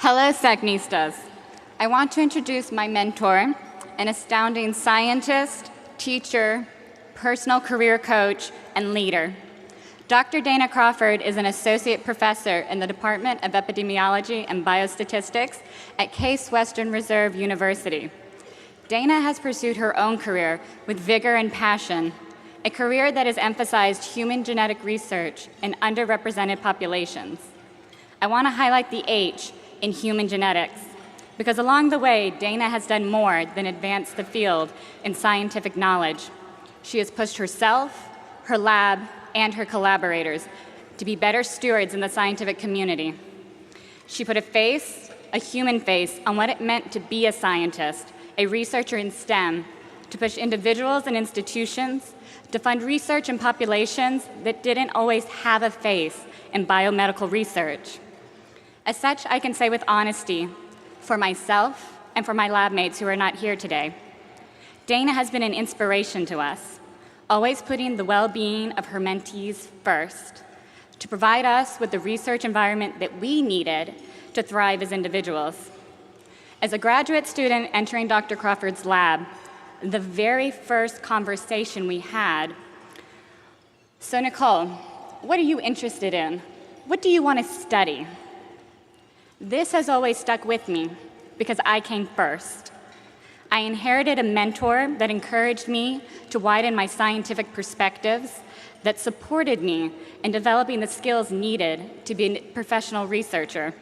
Hello, SACNAS. I want to introduce my mentor, an astounding scientist, teacher, personal career coach, and leader. Dr. Dana Crawford is an associate professor in the Department of Epidemiology and Biostatistics at Case Western Reserve University. Dana has pursued her own career with vigor and passion, a career that has emphasized human genetic research in underrepresented populations. I want to highlight the H in human genetics, because along the way, Dana has done more than advance the field in scientific knowledge. She has pushed herself, her lab, and her collaborators to be better stewards in the scientific community. She put a human face, on what it meant to be a scientist, a researcher in STEM, to push individuals and institutions to fund research in populations that didn't always have a face in biomedical research. As such, I can say with honesty, for myself and for my lab mates who are not here today, Dana has been an inspiration to us, always putting the well-being of her mentees first, to provide us with the research environment that we needed to thrive as individuals. As a graduate student entering Dr. Crawford's lab, the very first conversation we had, "So Nicole, what are you interested in? What do you want to study?" This has always stuck with me because I came first. I inherited a mentor that encouraged me to widen my scientific perspectives, that supported me in developing the skills needed to be a professional researcher,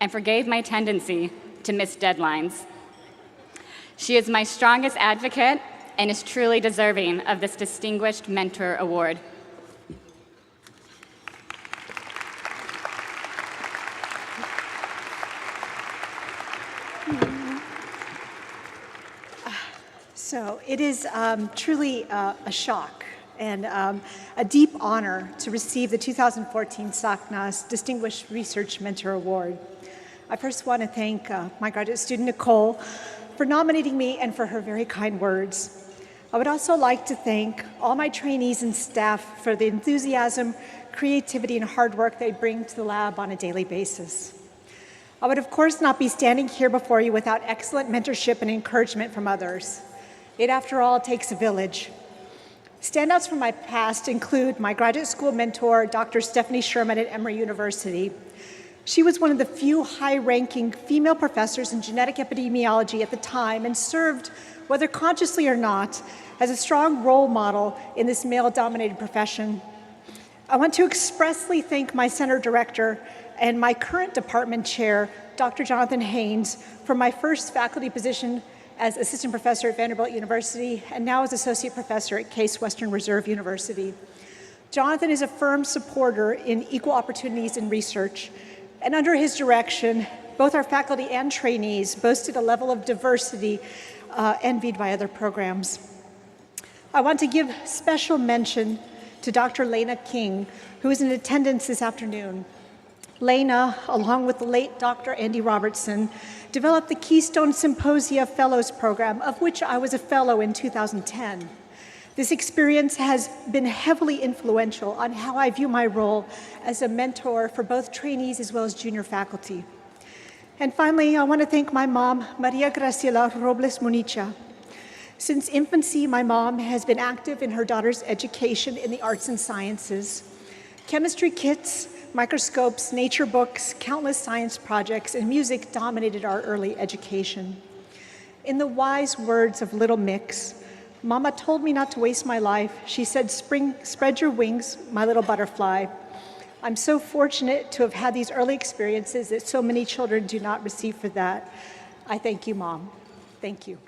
and forgave my tendency to miss deadlines. She is my strongest advocate and is truly deserving of this Distinguished Mentor Award. So it is truly a shock and a deep honor to receive the 2014 SACNAS Distinguished Research Mentor Award. I first want to thank my graduate student, Nicole, for nominating me and for her very kind words. I would also like to thank all my trainees and staff for the enthusiasm, creativity, and hard work they bring to the lab on a daily basis. I would, of course, not be standing here before you without excellent mentorship and encouragement from others. It, after all, takes a village. Standouts from my past include my graduate school mentor, Dr. Stephanie Sherman at Emory University. She was one of the few high-ranking female professors in genetic epidemiology at the time and served, whether consciously or not, as a strong role model in this male-dominated profession. I want to expressly thank my center director and my current department chair, Dr. Jonathan Haynes, for my first faculty position as assistant professor at Vanderbilt University and now as associate professor at Case Western Reserve University. Jonathan is a firm supporter in equal opportunities in research, and under his direction, both our faculty and trainees boasted a level of diversity envied by other programs. I want to give special mention to Dr. Lena King, who is in attendance this afternoon. Lena, along with the late Dr. Andy Robertson, developed the Keystone Symposia Fellows Program, of which I was a fellow in 2010. This experience has been heavily influential on how I view my role as a mentor for both trainees as well as junior faculty. And finally, I want to thank my mom, Maria Graciela Robles Municha. Since infancy, my mom has been active in her daughter's education in the arts and sciences. Chemistry kits, microscopes, nature books, countless science projects, and music dominated our early education. In the wise words of Little Mix, Mama told me not to waste my life. She said, spread your wings, my little butterfly. I'm so fortunate to have had these early experiences that so many children do not receive for that. I thank you, Mom. Thank you.